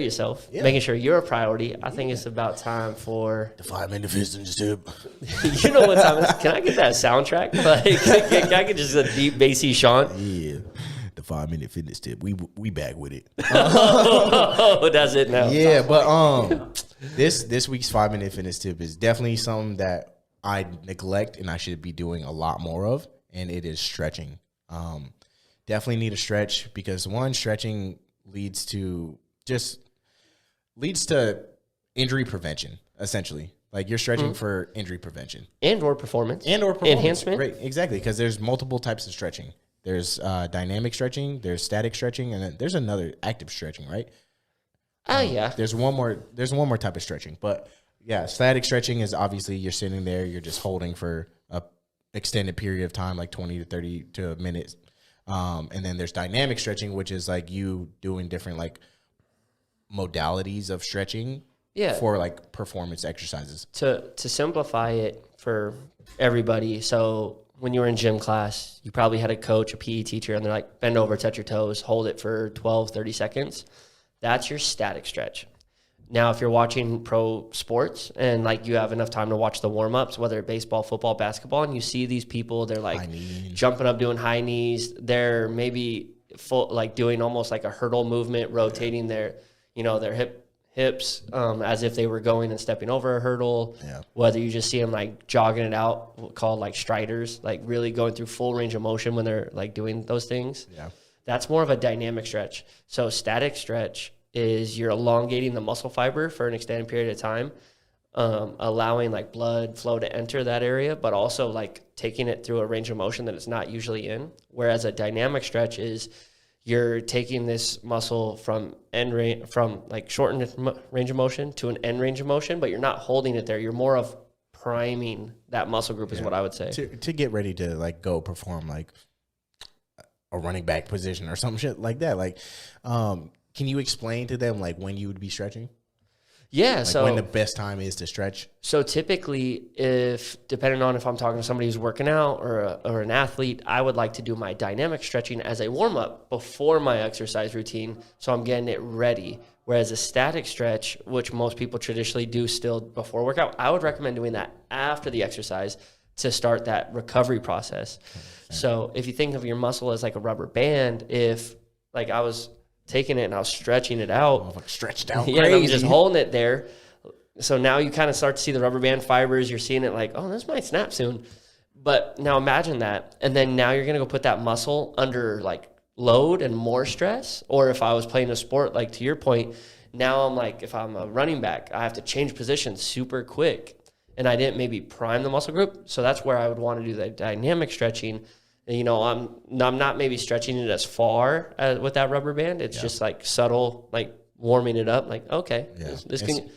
yourself, making sure you're a priority. I think it's about time for the 5-minute fitness tip. You know what time it is? Can I get that soundtrack? Like, can I get just a deep bassy Sean? Yeah, the 5-minute fitness tip. We back with it. Oh, that's it now. Yeah, but this week's 5-minute fitness tip is definitely something that I neglect and I should be doing a lot more of, and it is stretching. Definitely need a stretch because one, stretching leads to injury prevention, essentially. Like you're stretching for injury prevention. And or performance. Enhancement. Right, exactly, because there's multiple types of stretching. There's dynamic stretching, there's static stretching, and then there's another active stretching, right? Oh, yeah. There's one more type of stretching. But, yeah, static stretching is obviously you're sitting there, you're just holding for a extended period of time, like 20 to 30 to a minute. And then there's dynamic stretching, which is like you doing different, like, modalities of stretching for like performance exercises. To simplify it for everybody, so when you were in gym class, you probably had a coach, a PE teacher, and they're like, bend over, touch your toes, hold it for 12, 30 seconds. That's your static stretch. Now, if you're watching pro sports and like you have enough time to watch the warm-ups, whether baseball, football, basketball, and you see these people, they're like jumping up, doing high knees. They're maybe like doing almost like a hurdle movement, rotating their hips as if they were going and stepping over a hurdle. Yeah. Whether you just see them like jogging it out, called like striders, like really going through full range of motion when they're like doing those things. Yeah. That's more of a dynamic stretch. So static stretch is you're elongating the muscle fiber for an extended period of time, allowing like blood flow to enter that area, but also like taking it through a range of motion that it's not usually in. Whereas a dynamic stretch is you're taking this muscle from like shortened range of motion to an end range of motion, but you're not holding it there. You're more of priming that muscle group is what I would say. To get ready to like go perform like a running back position or some shit like that. Like, can you explain to them like when you would be stretching? Yeah. Like so when the best time is to stretch? So typically, depending on if I'm talking to somebody who's working out or an athlete, I would like to do my dynamic stretching as a warm up before my exercise routine. So I'm getting it ready. Whereas a static stretch, which most people traditionally do still before workout, I would recommend doing that after the exercise to start that recovery process. So if you think of your muscle as like a rubber band, if like I was taking it and I was stretching it out. Like stretched out crazy. And I'm just holding it there. So now you kind of start to see the rubber band fibers. You're seeing it like, oh, this might snap soon. But now imagine that. And then now you're going to go put that muscle under like load and more stress. Or if I was playing a sport, like to your point, now I'm like, if I'm a running back, I have to change positions super quick. And I didn't maybe prime the muscle group. So that's where I would want to do the dynamic stretching. You know, I'm not maybe stretching it as far with that rubber band. It's just like subtle, like warming it up. Like, okay, this can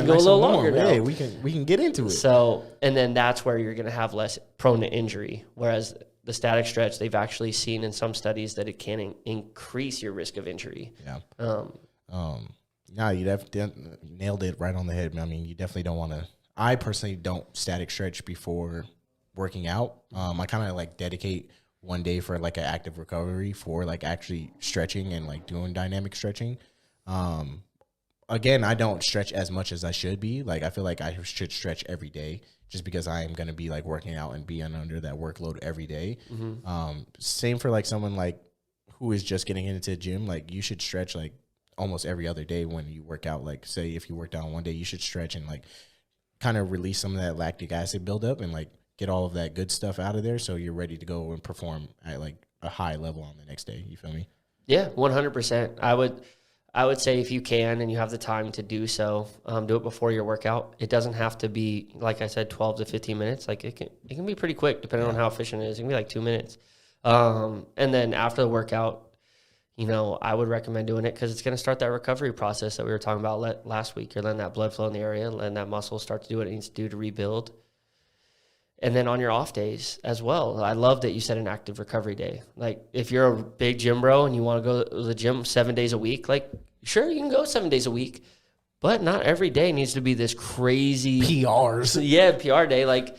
go a little longer now. Hey, we can get into it. So, and then that's where you're going to have less prone to injury. Whereas the static stretch, they've actually seen in some studies that it can increase your risk of injury. Yeah. No, you definitely nailed it right on the head. I mean, you definitely don't want to. I personally don't static stretch before working out. I kind of like dedicate one day for like an active recovery for like actually stretching and like doing dynamic stretching. Again, I don't stretch as much as I should be. Like I feel like I should stretch every day just because I am going to be like working out and being under that workload every day. Mm-hmm. Same for like someone like who is just getting into the gym. Like you should stretch like almost every other day when you work out. Like say if you worked out one day, you should stretch and like kind of release some of that lactic acid buildup and like get all of that good stuff out of there so you're ready to go and perform at like a high level on the next day. You feel me? Yeah, 100%. I would say if you can and you have the time to do so, do it before your workout. It doesn't have to be, like I said, 12 to 15 minutes. Like it can be pretty quick depending on how efficient it is. It can be like 2 minutes. And then after the workout, you know, I would recommend doing it because it's going to start that recovery process that we were talking about last week. You're letting that blood flow in the area, letting that muscle start to do what it needs to do to rebuild. And then on your off days as well, I love that you said an active recovery day. Like if you're a big gym bro and you want to go to the gym 7 days a week, like sure, you can go 7 days a week, but not every day needs to be this crazy PRs. Yeah, PR day. Like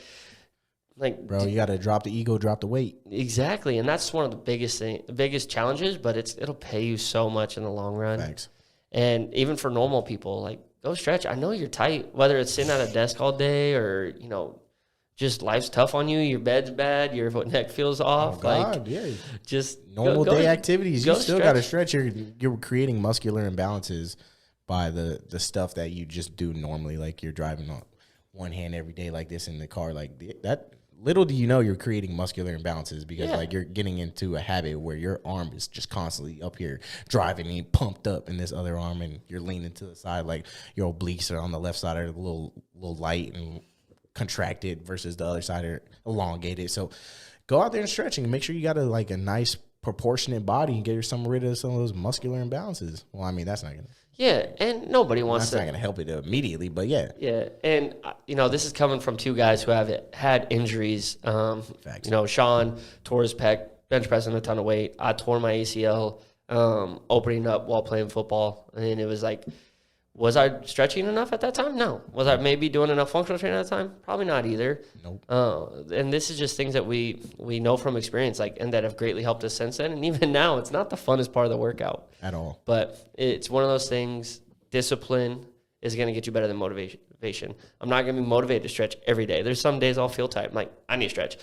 bro, you got to drop the ego, drop the weight. Exactly. And that's one of the biggest challenges, but it'll pay you so much in the long run. Thanks. And even for normal people, like, go stretch. I know you're tight, whether it's sitting at a desk all day or, you know, just life's tough on you. Your bed's bad. Your neck feels off. Oh, God, yeah. Just normal day activities. You still got to stretch. stretch. You're creating muscular imbalances by the stuff that you just do normally. Like you're driving on one hand every day like this in the car. Like that. Little do you know you're creating muscular imbalances because like you're getting into a habit where your arm is just constantly up here driving and pumped up in this other arm, and you're leaning to the side like your obliques are on the left side are a little light and contracted versus the other side are elongated. So go out there and stretch and make sure you got a nice proportionate body and get rid of some of those muscular imbalances. Well, I mean, that's not gonna. Yeah, and nobody wants That's not going to help it immediately, but yeah. Yeah, and, you know, this is coming from two guys who have had injuries. Facts. You know, Sean tore his pec, bench pressing a ton of weight. I tore my ACL opening up while playing football. And it was like, was I stretching enough at that time? No. Was I maybe doing enough functional training at that time? Probably not either. Nope. And this is just things that we know from experience, like, and that have greatly helped us since then. And even now, it's not the funnest part of the workout. At all. But it's one of those things, discipline is going to get you better than motivation. I'm not going to be motivated to stretch every day. There's some days I'll feel tired. I'm like, I need to stretch.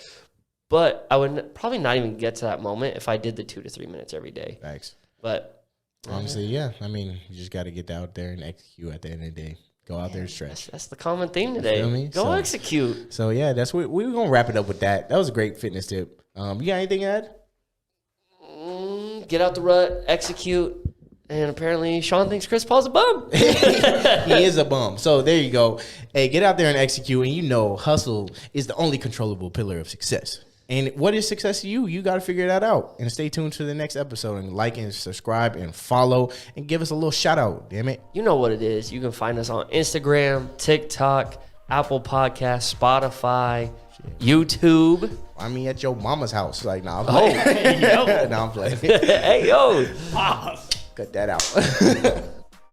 But I would probably not even get to that moment if I did the 2 to 3 minutes every day. Thanks. But honestly, yeah. I mean, you just got to get out there and execute at the end of the day. Go out there and stretch. That's the common theme today. Feel me? Go execute. So, yeah, that's what we're going to wrap it up with that. That was a great fitness tip. You got anything to add? Get out the rut, execute. And apparently Sean thinks Chris Paul's a bum. He is a bum. So there you go. Hey, get out there and execute. And you know, hustle is the only controllable pillar of success. And what is success to you? You got to figure that out. And stay tuned to the next episode and like and subscribe and follow and give us a little shout out. Damn it. You know what it is. You can find us on Instagram, TikTok, Apple Podcasts, Spotify, YouTube. I mean, at your mama's house. Like, nah, I'm Oh, playing. hey, yo. Nah, I'm playing. Hey, yo. Cut that out.